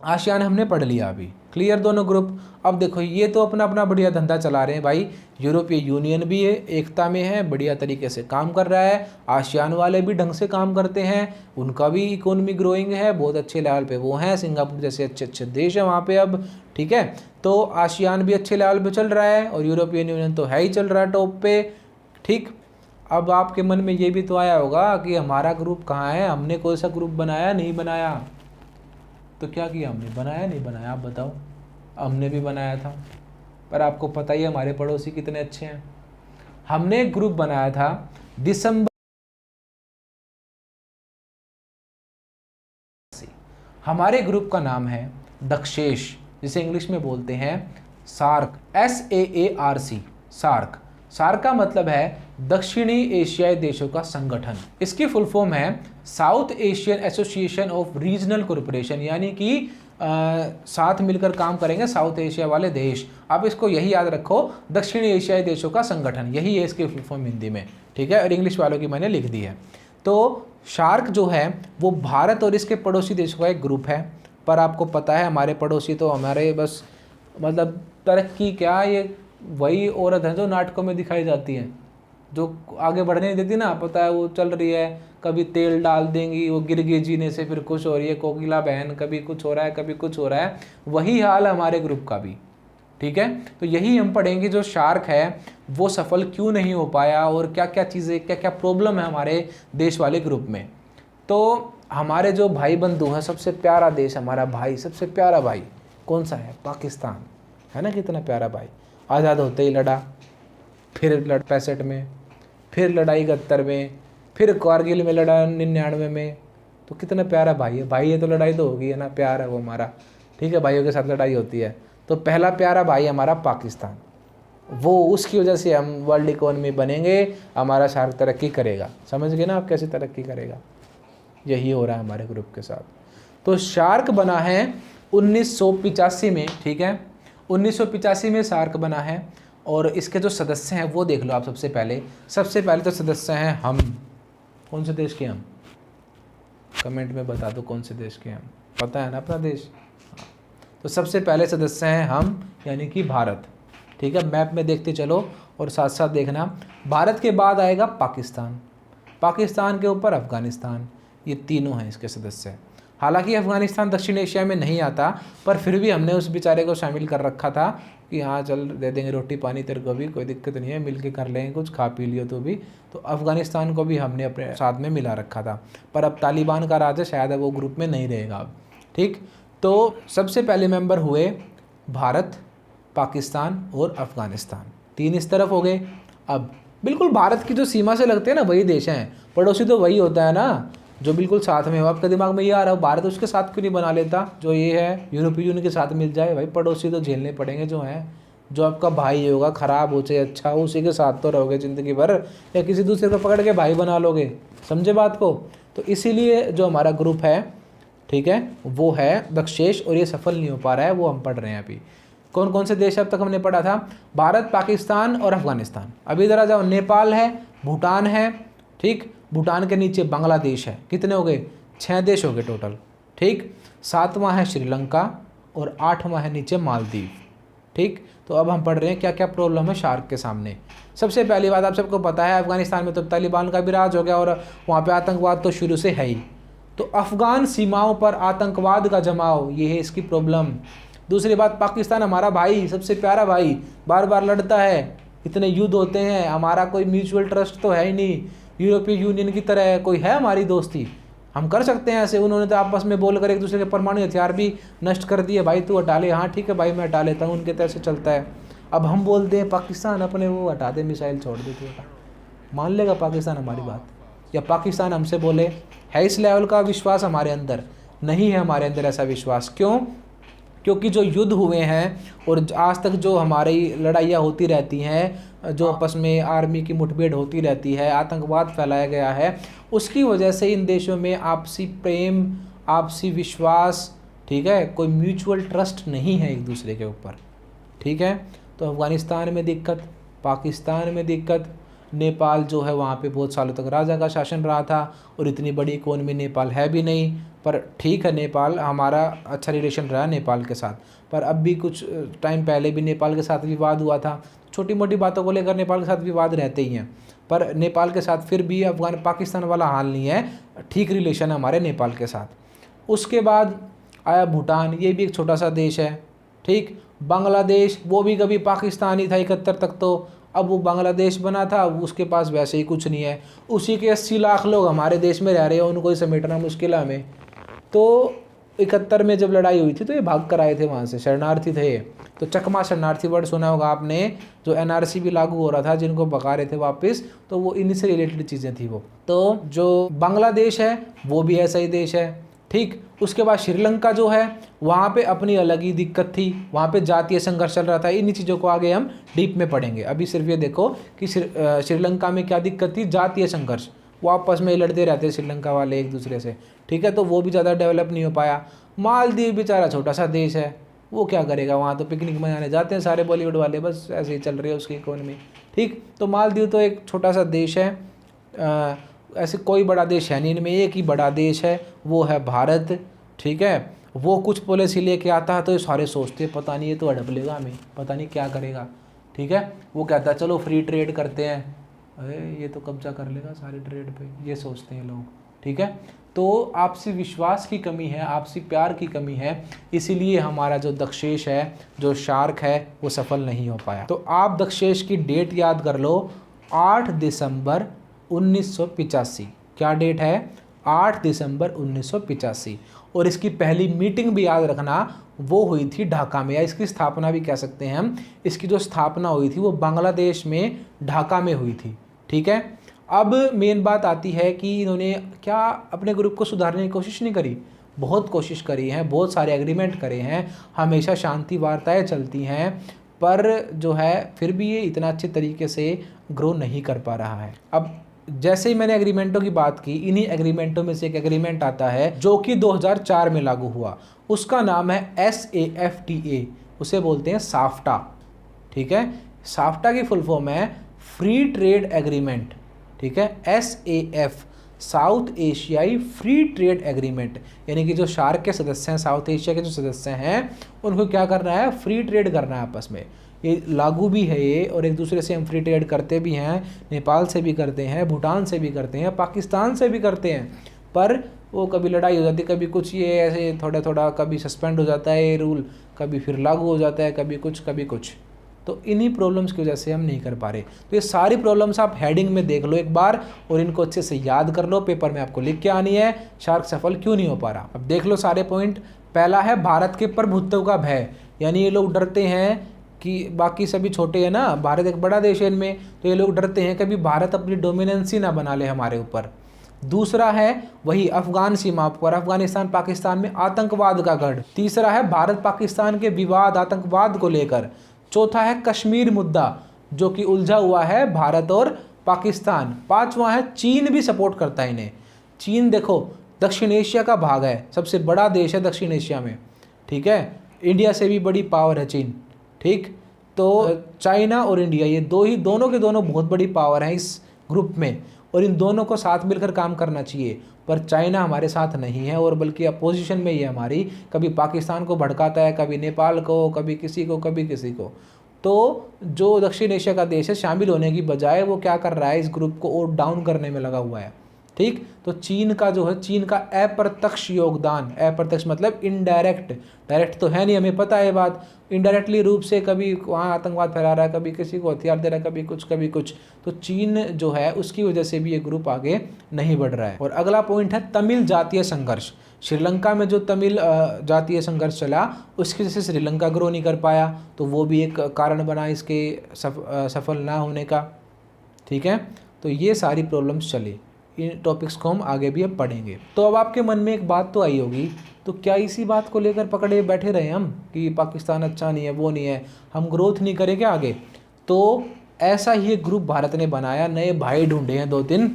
ASEAN हमने पढ़ लिया अभी, क्लियर दोनों ग्रुप। अब देखो ये तो अपना अपना बढ़िया धंधा चला रहे हैं भाई। यूरोपीय यूनियन भी है, एकता में है, बढ़िया तरीके से काम कर रहा है। आसियान वाले भी ढंग से काम करते हैं, उनका भी इकोनॉमी ग्रोइंग है, बहुत अच्छे लेवल पे वो हैं। सिंगापुर जैसे अच्छे अच्छे देश हैं वहाँ पे अब, ठीक है। तो आसियान भी अच्छे लेवल पे चल रहा है और यूरोपियन यूनियन तो है ही चल रहा है टॉप पे, ठीक। अब आपके मन में ये भी तो आया होगा कि हमारा ग्रुप कहाँ है, हमने कौन सा ग्रुप बनाया, नहीं बनाया। तो क्या किया हमने, बनाया नहीं बनाया, आप बताओ। हमने भी बनाया था, पर आपको पता ही है हमारे पड़ोसी कितने अच्छे हैं। हमने एक ग्रुप बनाया था दिसंबर, हमारे ग्रुप का नाम है दक्षेश, जिसे इंग्लिश में बोलते हैं सार्क, SAARC, सार्क। सार्क का मतलब है दक्षिणी एशियाई देशों का संगठन। इसकी फुल फॉर्म है south Asian association of regional corporation, यानी कि साथ मिलकर काम करेंगे साउथ एशिया वाले देश। आप इसको यही याद रखो, दक्षिणी एशियाई देशों का संगठन, यही है इसकी फुल फॉर्म हिंदी में, ठीक है। और इंग्लिश वालों की मैंने लिख दी है। तो शार्क जो है वो भारत और इसके पड़ोसी देशों का एक ग्रुप है। पर आपको पता है हमारे पड़ोसी तो हमारे बस मतलब तरक्की क्या, ये वही औरत है जो नाटकों में दिखाई जाती है, जो आगे बढ़ने नहीं देती ना, पता है वो चल रही है, कभी तेल डाल देंगी, वो गिर गई जीने से, फिर कुछ हो रही है कोकिला बहन, कभी कुछ हो रहा है कभी कुछ हो रहा है। वही हाल है हमारे ग्रुप का भी, ठीक है। तो यही हम पढ़ेंगे, जो शार्क है वो सफल क्यों नहीं हो पाया और क्या क्या चीज़ें, क्या क्या प्रॉब्लम है हमारे देश वाले ग्रुप में। तो हमारे जो भाई बंधु हैं, सबसे प्यारा देश हमारा भाई, सबसे प्यारा भाई कौन सा है, पाकिस्तान, है ना, कितना प्यारा भाई। आज़ाद होते ही लड़ा, फिर लड़ 65 में, फिर लड़ाई 71 में, फिर कारगिल में लड़ा 99 में। तो कितना प्यारा भाई है, भाई है तो लड़ाई तो होगी है ना, प्यार है वो हमारा, ठीक है। भाइयों के साथ लड़ाई होती है। तो पहला प्यारा भाई हमारा पाकिस्तान, वो उसकी वजह से हम वर्ल्ड इकोनॉमी बनेंगे, हमारा शार्क तरक्की करेगा। समझ गए ना आप कैसे तरक्की करेगा, यही हो रहा है हमारे ग्रुप के साथ। तो शार्क बना है 1985 में, ठीक है, 1985 में शार्क बना है। और इसके जो सदस्य हैं वो देख लो आप। सबसे पहले तो सदस्य हैं हम। कौन से देश के हम, कमेंट में बता दो कौन से देश के हम, पता है ना अपना देश। तो सबसे पहले सदस्य हैं हम, यानी कि भारत, ठीक है। मैप में देखते चलो और साथ साथ देखना, भारत के बाद आएगा पाकिस्तान, पाकिस्तान के ऊपर अफगानिस्तान, ये तीनों हैं इसके सदस्य। हालांकि अफगानिस्तान दक्षिण एशिया में नहीं आता, पर फिर भी हमने उस बेचारे को शामिल कर रखा था कि हाँ चल दे देंगे रोटी पानी तेरे को भी, कोई दिक्कत नहीं है, मिल के कर लेंगे, कुछ खा पी लियो तो भी। तो अफगानिस्तान को भी हमने अपने साथ में मिला रखा था। पर अब तालिबान का राज है, शायद वो ग्रुप में नहीं रहेगा अब, ठीक। तो सबसे पहले मेंबर हुए भारत, पाकिस्तान और अफगानिस्तान, तीन इस तरफ हो गए। अब बिल्कुल भारत की जो सीमा से लगते हैं ना वही देश हैं, पड़ोसी तो वही होता है ना जो बिल्कुल साथ में हो। आपके दिमाग में ये आ रहा हो भारत उसके साथ क्यों नहीं बना लेता, जो ये है यूरोपीय यूनियन के साथ मिल जाए। भाई पड़ोसी तो झेलने पड़ेंगे जो हैं, जो आपका भाई होगा, ख़राब हो चाहे अच्छा हो, उसी के साथ तो रहोगे ज़िंदगी भर, या किसी दूसरे को पकड़ के भाई बना लोगे, समझे बात को। तो इसीलिए जो हमारा ग्रुप है, ठीक है, वो है दक्षेश, और ये सफल नहीं हो पा रहा है, वो हम पढ़ रहे हैं अभी। कौन कौन से देश अब तक हमने पढ़ा था, भारत, पाकिस्तान और अफगानिस्तान। अभी इधर आ जाओ, नेपाल है, भूटान है, ठीक, भूटान के नीचे बांग्लादेश है। कितने हो गए, 6 देश हो गए टोटल, ठीक। 7वां है श्रीलंका और 8वां है नीचे मालदीव, ठीक। तो अब हम पढ़ रहे हैं क्या क्या प्रॉब्लम है शार्क के सामने। सबसे पहली बात आप सबको पता है, अफगानिस्तान में तो तालिबान का भी राज हो गया और वहाँ पे आतंकवाद तो शुरू से है ही। तो अफगान सीमाओं पर आतंकवाद का जमाव, ये है इसकी प्रॉब्लम। दूसरी बात, पाकिस्तान हमारा भाई, सबसे प्यारा भाई, बार बार लड़ता है, इतने युद्ध होते हैं, हमारा कोई म्यूचुअल ट्रस्ट तो है ही नहीं, यूरोपीय यूनियन की तरह कोई है हमारी दोस्ती, हम कर सकते हैं ऐसे। उन्होंने तो आपस में बोलकर एक दूसरे के परमाणु हथियार भी नष्ट कर दिए, भाई तू हटा ले, हाँ ठीक है भाई मैं हटा लेता हूँ, उनके तरह से चलता है। अब हम बोलते हैं पाकिस्तान अपने वो हटा दे, मिसाइल छोड़ देते हैं, मान लेगा पाकिस्तान हमारी बात? या पाकिस्तान हमसे बोले? है इस लेवल का विश्वास हमारे अंदर? नहीं है हमारे अंदर ऐसा विश्वास। क्यों? क्योंकि जो युद्ध हुए हैं और आज तक जो हमारी लड़ाइयाँ होती रहती हैं, जो आपस में आर्मी की मुठभेड़ होती रहती है, आतंकवाद फैलाया गया है, उसकी वजह से इन देशों में आपसी प्रेम, आपसी विश्वास, ठीक है, कोई म्यूचुअल ट्रस्ट नहीं है एक दूसरे के ऊपर, ठीक है। तो अफ़गानिस्तान में दिक्कत, पाकिस्तान में दिक्कत, नेपाल जो है वहाँ पे बहुत सालों तक राजा का शासन रहा था और इतनी बड़ी इकोनॉमी नेपाल है भी नहीं, पर ठीक है, नेपाल हमारा अच्छा रिलेशन रहा नेपाल के साथ, पर अब भी कुछ टाइम पहले भी नेपाल के साथ विवाद हुआ था। छोटी मोटी बातों को लेकर नेपाल के साथ विवाद रहते ही हैं, पर नेपाल के साथ फिर भी अफगान पाकिस्तान वाला हाल नहीं है, ठीक रिलेशन है हमारे नेपाल के साथ। उसके बाद आया भूटान, ये भी एक छोटा सा देश है, ठीक। बांग्लादेश, वो भी कभी पाकिस्तान ही था 71 तक, तो अब वो बांग्लादेश बना था, उसके पास वैसे ही कुछ नहीं है। उसी के 80 लाख लोग हमारे देश में रह रहे हैं, उनको ही समेटना मुश्किल है हमें। तो 71 में जब लड़ाई हुई थी तो ये भाग कर आए थे वहाँ से, शरणार्थी थे। तो चकमा शरणार्थी वर्ड सुना होगा आपने, जो एनआरसी भी लागू हो रहा था, जिनको भगा रहे थे वापस, तो वो इन्हीं से रिलेटेड चीज़ें थी वो। तो जो बांग्लादेश है वो भी ऐसा ही देश है, ठीक। उसके बाद श्रीलंका जो है, वहाँ पे अपनी अलग ही दिक्कत थी, वहाँ पे जातीय संघर्ष चल रहा था। इन्हीं चीज़ों को आगे हम डीप में पढ़ेंगे। अभी सिर्फ ये देखो कि श्रीलंका में क्या दिक्कत थी, जातीय संघर्ष, वो आपस में लड़ते रहते श्रीलंका वाले एक दूसरे से, ठीक है। तो वो भी ज़्यादा डेवलप नहीं हो पाया। मालदीव बेचारा छोटा सा देश है, वो क्या करेगा, वहाँ तो पिकनिक मनाने जाते हैं सारे बॉलीवुड वाले, बस ऐसे ही चल रही है उसकी इकोनॉमी, ठीक। तो मालदीव तो एक छोटा सा देश है, ऐसे कोई बड़ा देश है नहीं, इनमें एक ही बड़ा देश है, वो है भारत, ठीक है। वो कुछ पॉलिसी लेके आता है तो ये सारे सोचते हैं पता नहीं ये तो हड़प लेगा हमें, पता नहीं क्या करेगा, ठीक है। वो कहता है चलो फ्री ट्रेड करते हैं, अरे ये तो कब्जा कर लेगा सारे ट्रेड पे, ये सोचते हैं लोग, ठीक है। तो आपसी विश्वास की कमी है, आपसी प्यार की कमी है, इसीलिए हमारा जो दक्षेश है, जो शार्क है, वो सफल नहीं हो पाया। तो आप दक्षेश की डेट याद कर लो, 8 दिसंबर 1985। क्या डेट है? 8 दिसंबर 1985। और इसकी पहली मीटिंग भी याद रखना, वो हुई थी ढाका में, या इसकी स्थापना भी कह सकते हैं हम। इसकी जो स्थापना हुई थी वो बांग्लादेश में ढाका में हुई थी, ठीक है। अब मेन बात आती है कि इन्होंने क्या अपने ग्रुप को सुधारने की कोशिश नहीं करी? बहुत कोशिश करी है, बहुत सारे एग्रीमेंट करे हैं, हमेशा शांति वार्ताएं चलती हैं, पर जो है फिर भी ये इतना अच्छे तरीके से ग्रो नहीं कर पा रहा है। अब जैसे ही मैंने एग्रीमेंटों की बात की, इन्हीं एग्रीमेंटों में से एक एग्रीमेंट आता है जो कि 2004 में लागू हुआ, उसका नाम है SAFTA, उसे बोलते हैं साफ्टा, ठीक है। साफ्टा की फुल फॉर्म है फ्री ट्रेड एग्रीमेंट, ठीक है। SAF, साउथ एशियाई फ्री ट्रेड एग्रीमेंट, यानी कि जो शार्क के सदस्य हैं, साउथ एशिया के जो सदस्य हैं, उनको क्या करना है? फ्री ट्रेड करना है आपस में। ये लागू भी है ये, और एक दूसरे से हम फ्री ट्रेड करते भी हैं, नेपाल से भी करते हैं, भूटान से भी करते हैं, पाकिस्तान से भी करते हैं, पर वो कभी लड़ाई हो जाती है, कभी कुछ, ये ऐसे थोड़ा थोड़ा कभी सस्पेंड हो जाता है ये रूल, कभी फिर लागू हो जाता है, कभी कुछ। तो इन्हीं प्रॉब्लम्स की वजह से हम नहीं कर पा रहे। तो ये सारी प्रॉब्लम्स आप हेडिंग में देख लो एक बार, और इनको अच्छे से याद कर लो, पेपर में आपको लिख के आनी है, शार्क सफल क्यों नहीं हो पा रहा। अब देख लो सारे पॉइंट। पहला है भारत के प्रभुत्व का भय, यानी ये लोग डरते हैं कि बाकी सभी छोटे हैं ना, भारत एक बड़ा देश है इनमें, तो ये लोग डरते हैं कभी भारत अपनी डोमिनेंसी ना बना ले हमारे ऊपर। दूसरा है वही अफगान सीमा पर, अफगानिस्तान पाकिस्तान में आतंकवाद का गढ़। तीसरा है भारत पाकिस्तान के विवाद, आतंकवाद को लेकर। चौथा है कश्मीर मुद्दा, जो कि उलझा हुआ है भारत और पाकिस्तान। पांचवा है चीन भी सपोर्ट करता है इन्हें। चीन देखो दक्षिण एशिया का भाग है, सबसे बड़ा देश है दक्षिण एशिया में, ठीक है। इंडिया से भी बड़ी पावर है चीन, ठीक। तो चाइना और इंडिया, ये दोनों के दोनों बहुत बड़ी पावर है इस ग्रुप में, और इन दोनों को साथ मिलकर काम करना चाहिए। पर चाइना हमारे साथ नहीं है, और बल्कि अपोजिशन में ही है हमारी, कभी पाकिस्तान को भड़काता है, कभी नेपाल को, कभी किसी को। तो जो दक्षिण एशिया का देश है, शामिल होने की बजाय वो क्या कर रहा है, इस ग्रुप को और डाउन करने में लगा हुआ है, ठीक। तो चीन का जो है, चीन का अप्रत्यक्ष योगदान, अप्रत्यक्ष मतलब इनडायरेक्ट, डायरेक्ट तो है नहीं, हमें पता है बात, इनडायरेक्टली रूप से कभी वहाँ आतंकवाद फैला रहा है, कभी किसी को हथियार दे रहा है, कभी कुछ। तो चीन जो है उसकी वजह से भी ये ग्रुप आगे नहीं बढ़ रहा है। और अगला पॉइंट है तमिल जातीय संघर्ष। श्रीलंका में जो तमिल जातीय संघर्ष चला, उसकी वजह से श्रीलंका ग्रो नहीं कर पाया, तो वो भी एक कारण बना इसके सफल ना होने का, ठीक है। तो ये सारी प्रॉब्लम्स चली, इन टॉपिक्स को हम आगे भी अब पढ़ेंगे। तो अब आपके मन में एक बात तो आई होगी, तो क्या इसी बात को लेकर पकड़े बैठे रहे हम कि पाकिस्तान अच्छा नहीं है, वो नहीं है, हम ग्रोथ नहीं करेंगे आगे? तो ऐसा ही एक ग्रुप भारत ने बनाया, नए भाई ढूंढे हैं 2-3,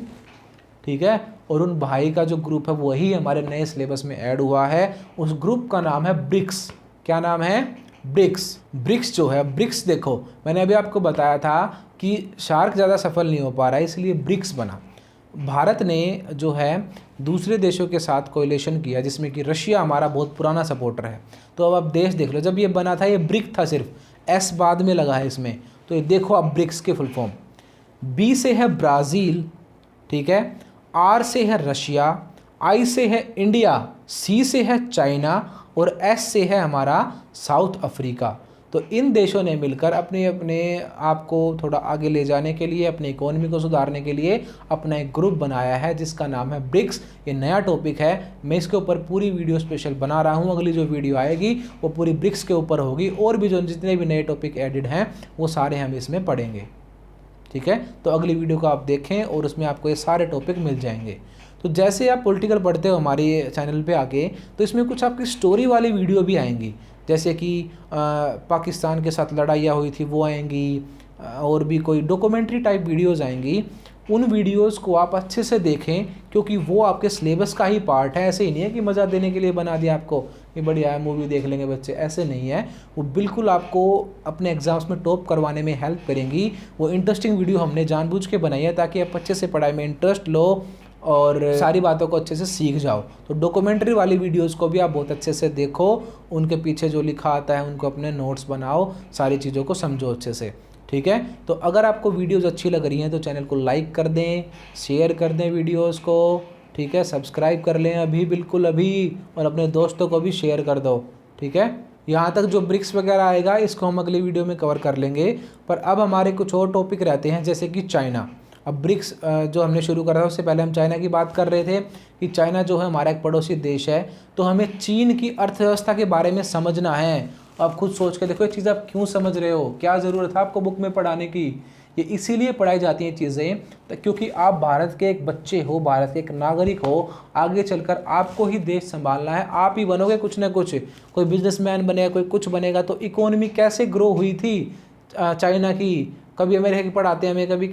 ठीक है। और उन भाई का जो ग्रुप है वही हमारे नए सिलेबस में ऐड हुआ है। उस ग्रुप का नाम है ब्रिक्स। क्या नाम है? ब्रिक्स। ब्रिक्स जो है, ब्रिक्स देखो मैंने अभी आपको बताया था कि शार्क ज़्यादा सफल नहीं हो पा रहा है, इसलिए ब्रिक्स बना। भारत ने जो है दूसरे देशों के साथ कोएलिशन किया, जिसमें कि रशिया हमारा बहुत पुराना सपोर्टर है। तो अब आप देश देख लो, जब ये बना था ये ब्रिक था, सिर्फ एस बाद में लगा है इसमें, तो ये देखो आप ब्रिक्स के फुल फॉर्म। बी से है ब्राज़ील, ठीक है, आर से है रशिया, आई से है इंडिया, सी से है चाइना और एस से है हमारा साउथ अफ्रीका। तो इन देशों ने मिलकर अपने अपने आप को थोड़ा आगे ले जाने के लिए, अपनी इकोनॉमी को सुधारने के लिए अपना एक ग्रुप बनाया है जिसका नाम है ब्रिक्स। ये नया टॉपिक है, मैं इसके ऊपर पूरी वीडियो स्पेशल बना रहा हूँ। अगली जो वीडियो आएगी वो पूरी ब्रिक्स के ऊपर होगी, और भी जो जितने भी नए टॉपिक एडिड हैं वो सारे हम इसमें पढ़ेंगे, ठीक है। तो अगली वीडियो को आप देखें और उसमें आपको ये सारे टॉपिक मिल जाएंगे। तो जैसे आप पॉलिटिकल पढ़ते हो हमारे चैनल पे आके, तो इसमें कुछ आपकी स्टोरी वाली वीडियो भी आएंगी, जैसे कि पाकिस्तान के साथ लड़ाइयाँ हुई थी वो आएंगी, और भी कोई डॉक्यूमेंट्री टाइप वीडियोस आएंगी। उन वीडियोस को आप अच्छे से देखें, क्योंकि वो आपके सिलेबस का ही पार्ट है। ऐसे ही नहीं है कि मज़ा देने के लिए बना दिया आपको, ये बढ़िया है मूवी देख लेंगे बच्चे, ऐसे नहीं है। वो बिल्कुल आपको अपने एग्जाम्स में टॉप करवाने में हेल्प करेंगी। वो इंटरेस्टिंग वीडियो हमने जानबूझ के बनाई है ताकि आप अच्छे से पढ़ाई में इंटरेस्ट लो और सारी बातों को अच्छे से सीख जाओ। तो डॉक्यूमेंट्री वाली वीडियोस को भी आप बहुत अच्छे से देखो, उनके पीछे जो लिखा आता है उनको अपने नोट्स बनाओ, सारी चीज़ों को समझो अच्छे से, ठीक है। तो अगर आपको वीडियोस अच्छी लग रही हैं तो चैनल को लाइक कर दें, शेयर कर दें वीडियोस को, ठीक है, सब्सक्राइब कर लें अभी, बिल्कुल अभी, और अपने दोस्तों को भी शेयर कर दो, ठीक है। यहाँ तक जो ब्रिक्स वगैरह आएगा इसको हम अगली वीडियो में कवर कर लेंगे। पर अब हमारे कुछ और टॉपिक रहते हैं, जैसे कि चाइना। अब ब्रिक्स जो हमने शुरू करा था उससे पहले हम चाइना की बात कर रहे थे कि चाइना जो है हमारा एक पड़ोसी देश है। तो हमें चीन की अर्थव्यवस्था के बारे में समझना है। आप खुद सोच के देखो ये चीज़ आप क्यों समझ रहे हो, क्या ज़रूरत है आपको बुक में पढ़ाने की। ये इसीलिए पढ़ाई जाती हैं चीज़ें क्योंकि आप भारत के एक बच्चे हो, भारत के एक नागरिक हो, आगे चलकर आपको ही देश संभालना है, आप ही बनोगे कुछ ना कुछ। कोई बिजनेसमैन बनेगा, कोई कुछ बनेगा। तो इकोनॉमी कैसे ग्रो हुई थी चाइना की, कभी अमेरिका की पढ़ाते हैं हमें, कभी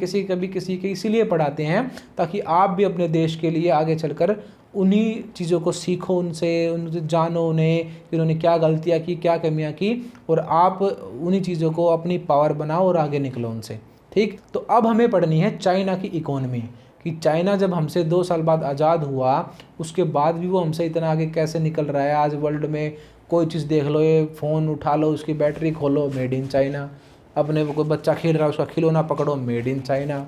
किसी के, इसीलिए पढ़ाते हैं ताकि आप भी अपने देश के लिए आगे चलकर उन्हीं चीज़ों को सीखो, उनसे जानो उन्हें, कि उन्होंने क्या गलतियाँ की, क्या कमियाँ की, और आप उन्हीं चीज़ों को अपनी पावर बनाओ और आगे निकलो उनसे, ठीक। तो अब हमें पढ़नी है चाइना की इकोनॉमी, कि चाइना जब हमसे 2 साल बाद आज़ाद हुआ उसके बाद भी वो हमसे इतना आगे कैसे निकल रहा है। आज वर्ल्ड में कोई चीज़ देख लो, ये फ़ोन उठा लो, उसकी बैटरी खोलो, मेड इन चाइना। अपने कोई बच्चा खेल रहा है उसका खिलौना पकड़ो, मेड इन चाइना।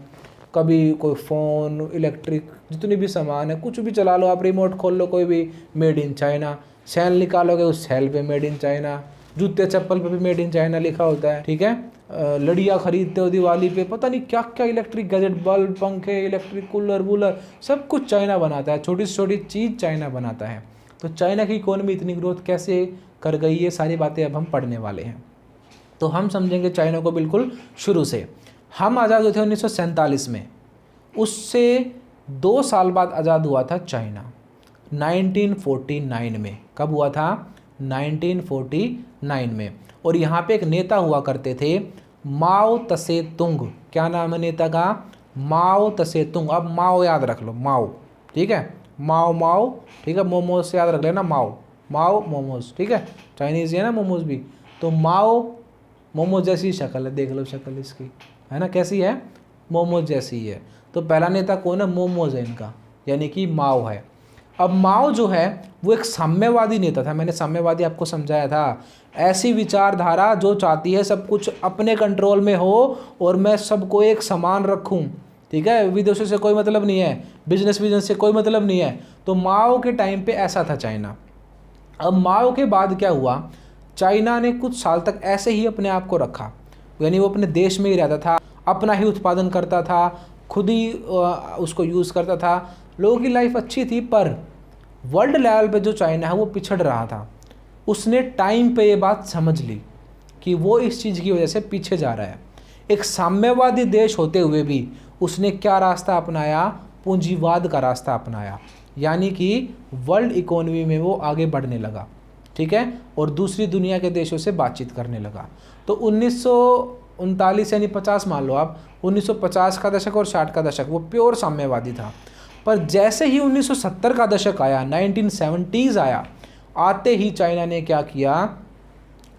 कभी कोई फ़ोन, इलेक्ट्रिक जितनी भी सामान है, कुछ भी चला लो आप, रिमोट खोल लो कोई भी, मेड इन चाइना। सेल निकालोगे उस सेल पे मेड इन चाइना, जूते चप्पल पे भी मेड इन चाइना लिखा होता है, ठीक है। लड़ियाँ खरीदते हो दिवाली पे, पता नहीं क्या क्या इलेक्ट्रिक गैजेट, बल्ब, पंखे, इलेक्ट्रिक कूलर वूलर, सब कुछ चाइना बनाता है। छोटी से छोटी चीज़ चाइना बनाता है। तो चाइना की इकोनॉमी इतनी ग्रोथ कैसे कर गई, ये सारी बातें अब हम पढ़ने वाले हैं। तो हम समझेंगे चाइना को बिल्कुल शुरू से। हम आज़ाद हुए थे 1947 में, उससे 2 साल बाद आज़ाद हुआ था चाइना 1949 में। कब हुआ था? 1949 में। और यहाँ पे एक नेता हुआ करते थे माओ तसे तुंग। क्या नाम है नेता का? माओ तसे तुंग। अब माओ याद रख लो, माओ, ठीक है, माओ माओ, ठीक है, मोमोज से याद रख लेना, माओ माओ मोमोज, ठीक है, चाइनीज़ है ना मोमोज भी। तो माओ, मोमोज जैसी शक्ल है, देख लो शक्ल इसकी, है ना, कैसी है? मोमोज जैसी है। तो पहला नेता कौन है? मोमोज है इनका, यानी कि माओ है। अब माओ जो है वो एक साम्यवादी नेता था। मैंने साम्यवादी आपको समझाया था, ऐसी विचारधारा जो चाहती है सब कुछ अपने कंट्रोल में हो और मैं सबको एक समान रखूं, ठीक है, विदेशों से कोई मतलब नहीं है, बिजनेस से कोई मतलब नहीं है। तो माओ के टाइम पे ऐसा था चाइना। अब माओ के बाद क्या हुआ? चाइना ने कुछ साल तक ऐसे ही अपने आप को रखा, यानी वो अपने देश में ही रहता था, अपना ही उत्पादन करता था, खुद ही उसको यूज़ करता था, लोगों की लाइफ अच्छी थी। पर वर्ल्ड लेवल पे जो चाइना है वो पिछड़ रहा था। उसने टाइम पे ये बात समझ ली कि वो इस चीज़ की वजह से पीछे जा रहा है। एक साम्यवादी देश होते हुए भी उसने क्या रास्ता अपनाया? पूंजीवाद का रास्ता अपनाया, यानी कि वर्ल्ड इकोनॉमी में वो आगे बढ़ने लगा, ठीक है, और दूसरी दुनिया के देशों से बातचीत करने लगा। तो 1939 यानी 50 मान लो आप, 1950 का दशक और 60 का दशक वो प्योर साम्यवादी था। पर जैसे ही 1970 का दशक आया, 1970s आया, आते ही चाइना ने क्या किया?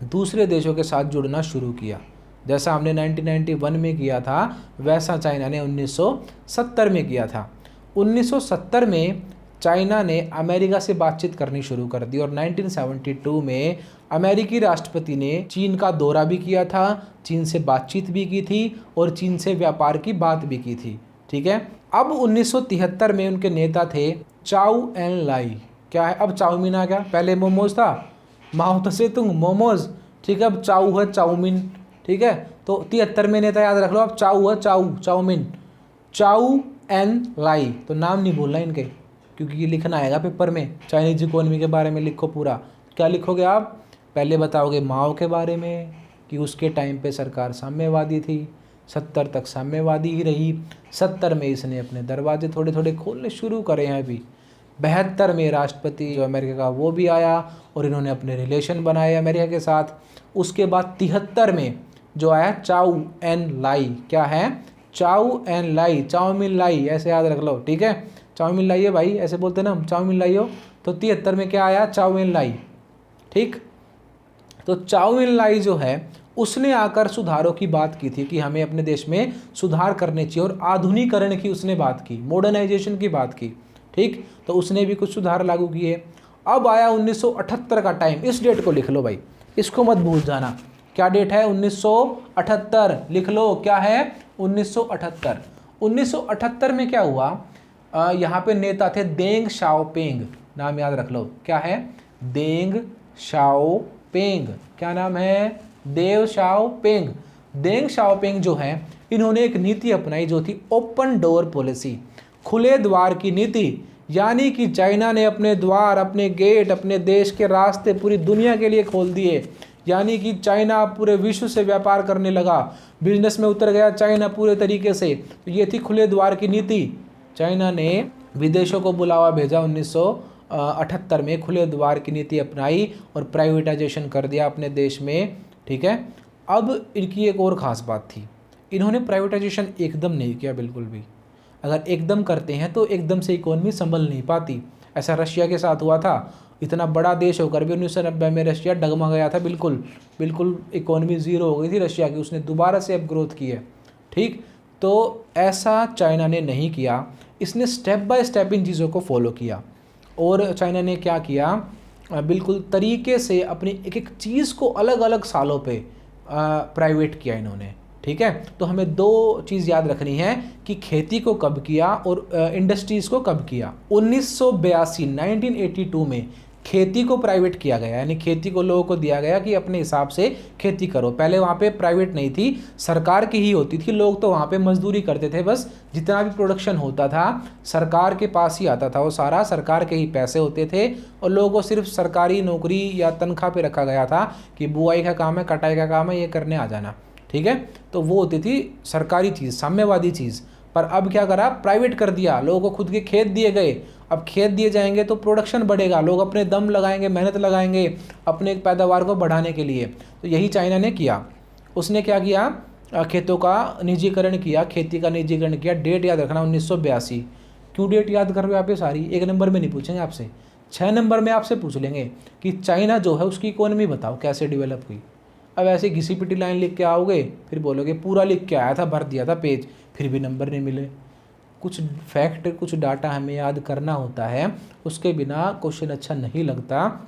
दूसरे देशों के साथ जुड़ना शुरू किया। जैसा हमने 1991 में किया था वैसा चाइना ने 1970 में किया था। 1970 में चाइना ने अमेरिका से बातचीत करनी शुरू कर दी और 1972 में अमेरिकी राष्ट्रपति ने चीन का दौरा भी किया था, चीन से बातचीत भी की थी और चीन से व्यापार की बात भी की थी। ठीक है। अब 1973 में उनके नेता थे चाउ एन लाई। क्या है अब चाउमीन आ गया, पहले मोमोज था, माओ तसे तुंग मोमोज। ठीक है, अब चाउ है चाउमीन। ठीक है, तो 73 में नेता याद रख लो। अब चाउ है चाउमीन, चाउ एन लाई। तो नाम नहीं भूलना इनके, क्योंकि ये लिखना आएगा पेपर में। चाइनीज इकोनॉमी के बारे में लिखो पूरा। क्या लिखोगे आप? पहले बताओगे माओ के बारे में कि उसके टाइम पे सरकार साम्यवादी थी, 70 तक साम्यवादी ही रही। 70 में इसने अपने दरवाजे थोड़े थोड़े खोलने शुरू करे हैं। अभी 72 में राष्ट्रपति जो अमेरिका का वो भी आया और इन्होंने अपने रिलेशन बनाए अमेरिका के साथ। उसके बाद 73 में जो आया चाउ एन लाई। क्या है? चाउ एन लाई, चाउमीन लाई, ऐसे याद रख लो। ठीक है, चाउमीन लाई है भाई, ऐसे बोलते ना हम, चाउमीन लाई हो। तो 73 में क्या आया? चाउमीन लाई। ठीक, तो चाउमीन लाई जो है उसने आकर सुधारों की बात की थी कि हमें अपने देश में सुधार करने चाहिए और आधुनिकीकरण की उसने बात की, मॉडर्नाइजेशन की बात की। ठीक, तो उसने भी कुछ सुधार लागू किए। अब आया 1978 का टाइम। इस डेट को लिख लो भाई, इसको मत भूल जाना। क्या डेट है? 1978 लिख लो। क्या है? 1978। 1978 में क्या हुआ? यहाँ पे नेता थे देंग शाओपिंग, नाम याद रख लो। क्या है? देंग शाओपिंग। क्या नाम है? देव शाओपिंग। देंग शाओपिंग जो है, इन्होंने एक नीति अपनाई जो थी ओपन डोर पॉलिसी, खुले द्वार की नीति। यानी कि चाइना ने अपने द्वार, अपने गेट, अपने देश के रास्ते पूरी दुनिया के लिए खोल दिए। यानी कि चाइना पूरे विश्व से व्यापार करने लगा, बिजनेस में उतर गया चाइना पूरे तरीके से। तो ये थी खुले द्वार की नीति। चाइना ने विदेशों को बुलावा भेजा 1978 में, खुले द्वार की नीति अपनाई और प्राइवेटाइजेशन कर दिया अपने देश में। ठीक है, अब इनकी एक और ख़ास बात थी, इन्होंने प्राइवेटाइजेशन एकदम नहीं किया बिल्कुल भी। अगर एकदम करते हैं तो एकदम से इकोनॉमी संभल नहीं पाती। ऐसा रशिया के साथ हुआ था। इतना बड़ा देश होकर भी 1990 में रशिया डगमा गया था, बिल्कुल इकोनॉमी ज़ीरो हो गई थी रशिया की। उसने दोबारा से अब ग्रोथ की है। ठीक, तो ऐसा चाइना ने नहीं किया। इसने स्टेप बाय स्टेप इन चीज़ों को फॉलो किया। और चाइना ने क्या किया? बिल्कुल तरीके से अपनी एक एक चीज़ को अलग अलग सालों पे प्राइवेट किया इन्होंने। ठीक है, तो हमें दो चीज़ याद रखनी है कि खेती को कब किया और इंडस्ट्रीज़ को कब किया। 1982 में खेती को प्राइवेट किया गया, यानी खेती को लोगों को दिया गया कि अपने हिसाब से खेती करो। पहले वहाँ पे प्राइवेट नहीं थी, सरकार की ही होती थी। लोग तो वहाँ पे मजदूरी करते थे, बस जितना भी प्रोडक्शन होता था सरकार के पास ही आता था, वो सारा सरकार के ही पैसे होते थे और लोगों को सिर्फ सरकारी नौकरी या तनख्वाह पे रखा गया था कि बुआई का काम है, कटाई का काम है, ये करने आ जाना। ठीक है, तो वो होती थी सरकारी चीज़, साम्यवादी चीज़। पर अब क्या करा? प्राइवेट कर दिया। लोगों को खुद के खेत दिए गए। अब खेत दिए जाएंगे तो प्रोडक्शन बढ़ेगा, लोग अपने दम लगाएंगे, मेहनत लगाएंगे अपने पैदावार को बढ़ाने के लिए। तो यही चाइना ने किया। उसने क्या किया? खेतों का निजीकरण किया, खेती का निजीकरण किया। डेट याद रखना 1982। क्यों डेट याद कर रहे हो आप? ये सारी 1 नंबर में नहीं पूछेंगे आपसे, 6 नंबर में आपसे पूछ लेंगे कि चाइना जो है उसकी इकोनॉमी बताओ कैसे डेवलप हुई। अब ऐसे घिसी पिटी लाइन लिख के आओगे, फिर बोलोगे पूरा लिख के आया था, भर दिया था पेज, फिर भी नंबर नहीं मिले। कुछ फैक्ट, कुछ डाटा हमें याद करना होता है, उसके बिना क्वेश्चन अच्छा नहीं लगता।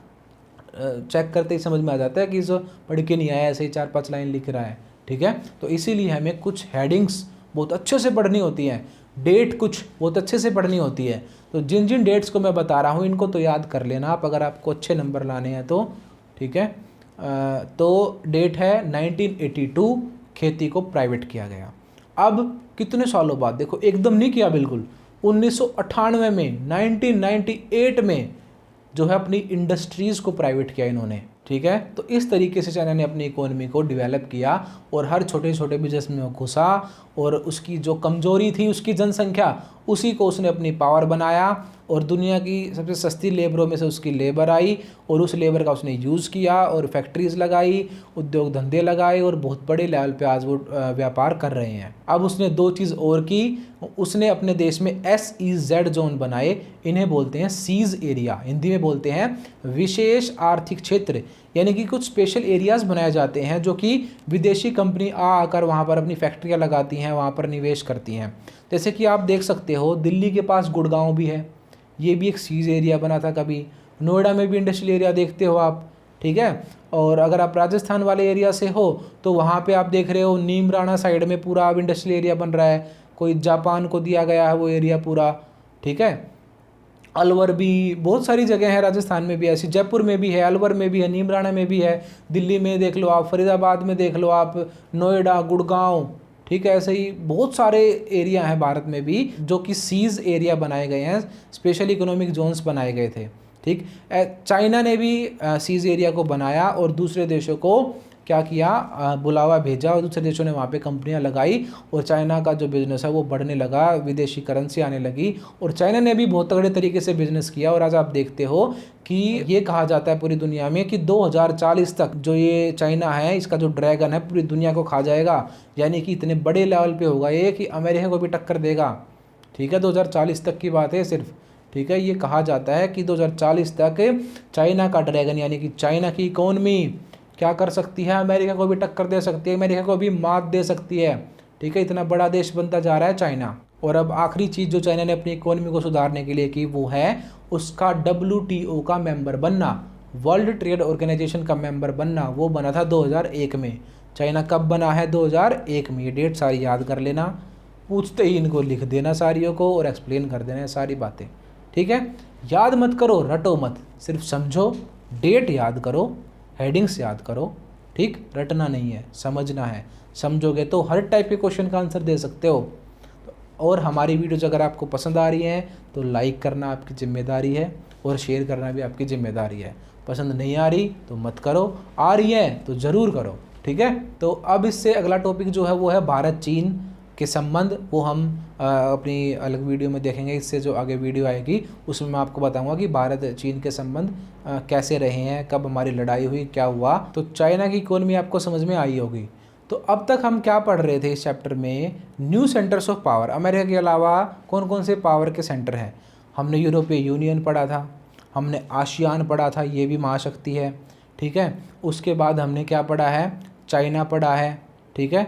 चेक करते ही समझ में आ जाता है कि जो पढ़ के नहीं आया, ऐसे ही 4-5 लाइन लिख रहा है। ठीक है, तो इसीलिए हमें कुछ हेडिंग्स बहुत अच्छे से पढ़नी होती हैं, डेट कुछ बहुत अच्छे से पढ़नी होती है। तो जिन जिन डेट्स को मैं बता रहा हूँ इनको तो याद कर लेना आप, अगर आपको अच्छे नंबर लाने हैं तो। ठीक है, तो डेट है 1982, खेती को प्राइवेट किया गया। अब कितने सालों बाद, देखो एकदम नहीं किया बिल्कुल, 1998 में, 1998 में जो है अपनी इंडस्ट्रीज़ को प्राइवेट किया इन्होंने। ठीक है, तो इस तरीके से चाइना ने अपनी इकोनॉमी को डेवलप किया और हर छोटे छोटे बिजनेस में वो घुसा और उसकी जो कमजोरी थी उसकी जनसंख्या, उसी को उसने अपनी पावर बनाया और दुनिया की सबसे सस्ती लेबरों में से उसकी लेबर आई और उस लेबर का उसने यूज़ किया और फैक्ट्रीज़ लगाई, उद्योग धंधे लगाए और बहुत बड़े लेवल पे आज वो व्यापार कर रहे हैं। अब उसने दो चीज़ और की, उसने अपने देश में SEZ जोन बनाए। इन्हें बोलते हैं सीज एरिया, हिंदी में बोलते हैं विशेष आर्थिक क्षेत्र। यानी कि कुछ स्पेशल एरियाज़ बनाए जाते हैं जो कि विदेशी कंपनी आकर वहाँ पर अपनी फैक्ट्रियाँ लगाती हैं, वहाँ पर निवेश करती हैं। जैसे कि आप देख सकते हो दिल्ली के पास गुड़गांव भी है, ये भी एक सीज एरिया बना था कभी। नोएडा में भी इंडस्ट्रियल एरिया देखते हो आप, ठीक है। और अगर आप राजस्थान वाले एरिया से हो तो वहाँ पे आप देख रहे हो नीमराणा साइड में पूरा अब इंडस्ट्रियल एरिया बन रहा है, कोई जापान को दिया गया है वो एरिया पूरा, ठीक है। अलवर भी, बहुत सारी जगह है राजस्थान में भी ऐसी, जयपुर में भी है, अलवर में भी है, नीमराणा में भी है, दिल्ली में देख लो आप, फरीदाबाद में देख लो आप, नोएडा, गुड़गांव, ठीक है। ऐसे ही बहुत सारे एरिया हैं भारत में भी जो कि सीज एरिया बनाए गए हैं, स्पेशल इकोनॉमिक जोन्स बनाए गए थे, ठीक। चाइना ने भी सीज एरिया को बनाया और दूसरे देशों को क्या किया, बुलावा भेजा और दूसरे देशों ने वहाँ पे कंपनियाँ लगाई और चाइना का जो बिज़नेस है वो बढ़ने लगा, विदेशी करेंसी आने लगी और चाइना ने भी बहुत तगड़े तरीके से बिज़नेस किया। और आज आप देखते हो कि ये कहा जाता है पूरी दुनिया में कि 2040 तक जो ये चाइना है, इसका जो ड्रैगन है पूरी दुनिया को खा जाएगा, यानी कि इतने बड़े लेवल पर होगा ये कि अमेरिका को भी टक्कर देगा, ठीक है। 2040 तक की बात है सिर्फ, ठीक है। ये कहा जाता है कि 2040 तक चाइना का ड्रैगन यानी कि चाइना की इकोनॉमी क्या कर सकती है, अमेरिका को भी टक्कर दे सकती है, अमेरिका को भी मात दे सकती है, ठीक है। इतना बड़ा देश बनता जा रहा है चाइना। और अब आखिरी चीज़ जो चाइना ने अपनी इकोनॉमी को सुधारने के लिए की वो है उसका WTO का मेंबर बनना, वर्ल्ड ट्रेड ऑर्गेनाइजेशन का मेंबर बनना। वो बना था 2001 में। चाइना कब बना है? 2001 में। ये डेट सारी याद कर लेना, पूछते ही इनको लिख देना सारियों को और एक्सप्लेन कर देना सारी बातें, ठीक है। याद मत करो, रटो मत, सिर्फ समझो, डेट याद करो, हेडिंग्स याद करो, ठीक। रटना नहीं है, समझना है। समझोगे तो हर टाइप के क्वेश्चन का आंसर दे सकते हो। और हमारी वीडियोज अगर आपको पसंद आ रही हैं तो लाइक करना आपकी जिम्मेदारी है और शेयर करना भी आपकी जिम्मेदारी है। पसंद नहीं आ रही तो मत करो, आ रही है तो ज़रूर करो, ठीक है। तो अब इससे अगला टॉपिक जो है वो है भारत चीन के संबंध। वो हम अपनी अलग वीडियो में देखेंगे। इससे जो आगे वीडियो आएगी उसमें मैं आपको बताऊंगा कि भारत चीन के संबंध कैसे रहे हैं, कब हमारी लड़ाई हुई, क्या हुआ। तो चाइना की इकोनॉमी आपको समझ में आई होगी। तो अब तक हम क्या पढ़ रहे थे इस चैप्टर में? New centres of power. America के अलावा कौन कौन से पावर के सेंटर हैं? हमने यूरोपीय यूनियन पढ़ा था, हमने आसियान पढ़ा था, ये भी महाशक्ति है, ठीक है। उसके बाद हमने क्या पढ़ा है? चाइना पढ़ा है, ठीक है,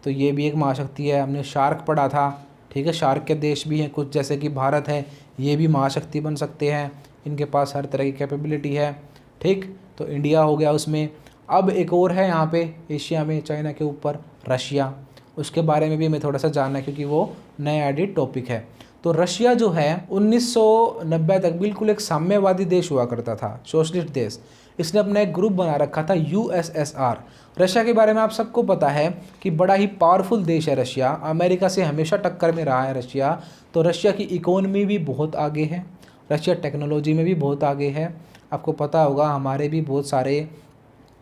तो ये भी एक महाशक्ति है। हमने शार्क पढ़ा था, ठीक है। शार्क के देश भी हैं कुछ, जैसे कि भारत है, ये भी महाशक्ति बन सकते हैं, इनके पास हर तरह की कैपेबिलिटी है, ठीक। तो इंडिया हो गया उसमें। अब एक और है यहाँ पे एशिया में चाइना के ऊपर, रशिया। उसके बारे में भी हमें थोड़ा सा जानना है क्योंकि वो नया एडिट टॉपिक है। तो रशिया जो है 1990 तक बिल्कुल एक साम्यवादी देश हुआ करता था, सोशलिस्ट देश। इसने अपना एक ग्रुप बना रखा था USSR। रशिया के बारे में आप सबको पता है कि बड़ा ही पावरफुल देश है रशिया, अमेरिका से हमेशा टक्कर में रहा है रशिया। तो रशिया की इकोनॉमी भी बहुत आगे है, रशिया टेक्नोलॉजी में भी बहुत आगे है। आपको पता होगा हमारे भी बहुत सारे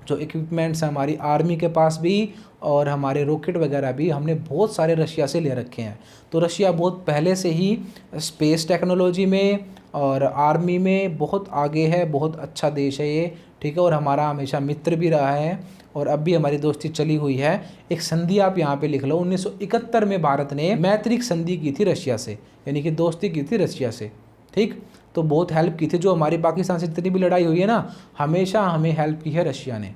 जो इक्विपमेंट्स हैं हमारी आर्मी के पास भी, और हमारे रॉकेट वगैरह भी हमने बहुत सारे रशिया से ले रखे हैं। तो रशिया बहुत पहले से ही स्पेस टेक्नोलॉजी में और आर्मी में बहुत आगे है, बहुत अच्छा देश है ये, ठीक है। और हमारा हमेशा मित्र भी रहा है और अब भी हमारी दोस्ती चली हुई है। एक संधि आप यहाँ पे लिख लो, 1971 में भारत ने मैत्रिक संधि की थी रशिया से, यानी कि दोस्ती की थी रशिया से, ठीक। तो बहुत हेल्प की थी, जो हमारी पाकिस्तान से जितनी भी लड़ाई हुई है ना, हमेशा हमें हेल्प की है रशिया ने,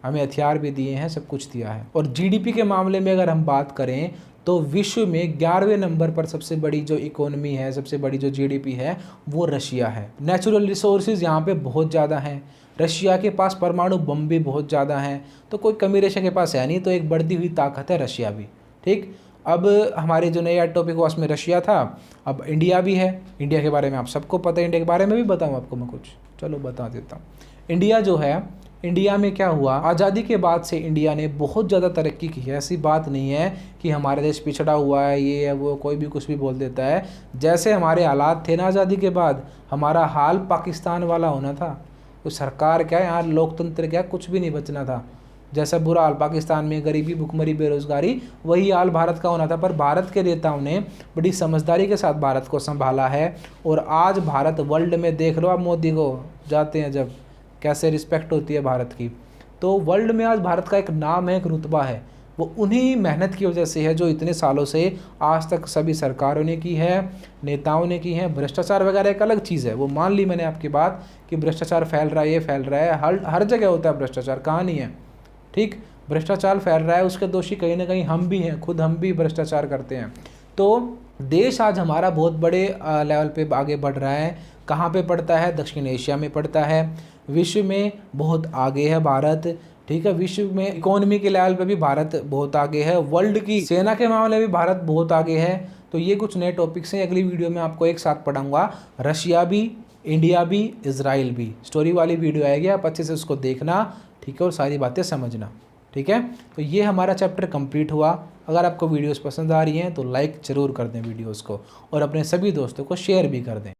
हमें हथियार भी दिए हैं, सब कुछ दिया है। और जीडीपी के मामले में अगर हम बात करें तो विश्व में 11वें नंबर पर सबसे बड़ी जो इकोनॉमी है, सबसे बड़ी जो जीडीपी है वो रशिया है। नेचुरल रिसोर्सेज यहाँ पे बहुत ज़्यादा हैं, रशिया के पास परमाणु बम भी बहुत ज़्यादा हैं, तो कोई कमी रशिया के पास है नहीं। तो एक बढ़ती हुई ताकत है रशिया भी, ठीक। अब हमारे जो नया टॉपिक हुआ उसमें रशिया था, अब इंडिया भी है। इंडिया के बारे में आप सबको पता है, इंडिया के बारे में भी बताऊँ आपको मैं कुछ? चलो बता देता हूँ। इंडिया जो है, इंडिया में क्या हुआ, आज़ादी के बाद से इंडिया ने बहुत ज़्यादा तरक्की की है। ऐसी बात नहीं है कि हमारा देश पिछड़ा हुआ है, ये है वो, कोई भी कुछ भी बोल देता है। जैसे हमारे हालात थे ना आज़ादी के बाद, हमारा हाल पाकिस्तान वाला होना था। तो सरकार क्या है, यहाँ लोकतंत्र क्या, कुछ भी नहीं बचना था। जैसा बुरा हाल पाकिस्तान में गरीबी, भुखमरी, बेरोजगारी, वही हाल भारत का होना था। पर भारत के नेताओं ने बड़ी समझदारी के साथ भारत को संभाला है और आज भारत वर्ल्ड में, देख लो आप मोदी को जाते हैं जब, कैसे रिस्पेक्ट होती है भारत की। तो वर्ल्ड में आज भारत का एक नाम है, एक रुतबा है, वो उन्हीं मेहनत की वजह से है जो इतने सालों से आज तक सभी सरकारों ने की है, नेताओं ने की है। भ्रष्टाचार वगैरह एक अलग चीज़ है, वो मान ली मैंने आपकी बात कि भ्रष्टाचार फैल रहा है, ये फैल रहा है, हर जगह होता है भ्रष्टाचार, कहाँ नहीं है, ठीक। भ्रष्टाचार फैल रहा है, उसके दोषी कहीं ना कहीं हम भी हैं, खुद हम भी भ्रष्टाचार करते हैं। तो देश आज हमारा बहुत बड़े लेवल पे आगे बढ़ रहा है। कहाँ पे पड़ता है? दक्षिण एशिया में पड़ता है। विश्व में बहुत आगे है भारत, ठीक है। विश्व में इकोनॉमी के लेवल पे भी भारत बहुत आगे है। वर्ल्ड की सेना के मामले में भी भारत बहुत आगे है। तो ये कुछ नए टॉपिक्स हैं, अगली वीडियो में आपको एक साथ पढ़ाऊंगा। रशिया भी, इंडिया भी, इजराइल भी, स्टोरी वाली वीडियो आएगी, आप अच्छे से उसको देखना, ठीक है, और सारी बातें समझना, ठीक है। तो ये हमारा चैप्टर कंप्लीट हुआ। अगर आपको वीडियोस पसंद आ रही हैं तो लाइक ज़रूर कर दें वीडियोस को, और अपने सभी दोस्तों को शेयर भी कर दें।